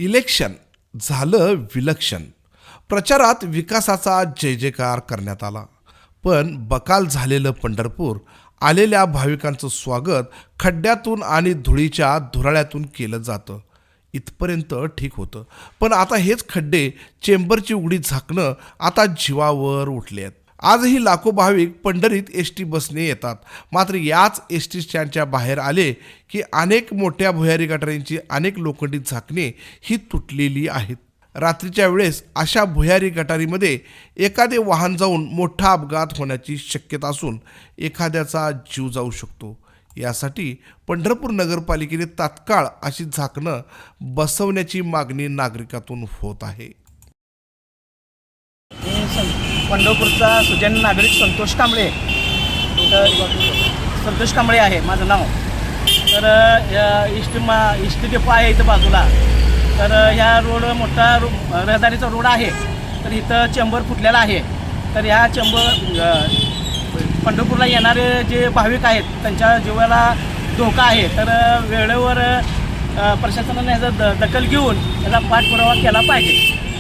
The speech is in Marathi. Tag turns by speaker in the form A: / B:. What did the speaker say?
A: इलेक्शन झालं विलक्षण. प्रचारात विकासाचा जय जयकार करण्यात आला. पण बकाल झालेलं पंढरपूर, आलेल्या भाविकांचं स्वागत खड्ड्यातून आणि धुळीच्या धुराळ्यातून केलं जातं. इथपर्यंत ठीक होतं. पण आता हेच खड्डे, चेंबरची उघडी झाकणं आता जीवावर उठले आहेत. आजही लाखो भाविक पंढरीत एस टी बसने येतात. मात्र याच एस टी स्टँडच्या बाहेर आले की अनेक मोठ्या भुयारी गटारींची अनेक लोखंडी झाकणे ही तुटलेली आहेत. रात्रीच्या वेळेस अशा भुयारी गटारीमध्ये एखादे वाहन जाऊन मोठा अपघात होण्याची शक्यता असून एखाद्याचा जीव जाऊ शकतो. यासाठी पंढरपूर नगरपालिकेने तात्काळ अशी झाकणं बसवण्याची मागणी नागरिकातून होत आहे.
B: पंढरपूरचा सुजन नागरिक संतोष कांबळे आहे माझं नाव. तर इष्ट डेपो आहे इथं बाजूला. तर ह्या रोड मोठा रहदारीचा रोड आहे. तर इथं चेंबर फुटलेला आहे. तर ह्या पंढरपूरला येणारे जे भाविक आहेत त्यांच्या जीवाला धोका आहे. तर वेळेवर प्रशासनाने ह्याचा दखल घेऊन याचा पाठपुरावा केला पाहिजे.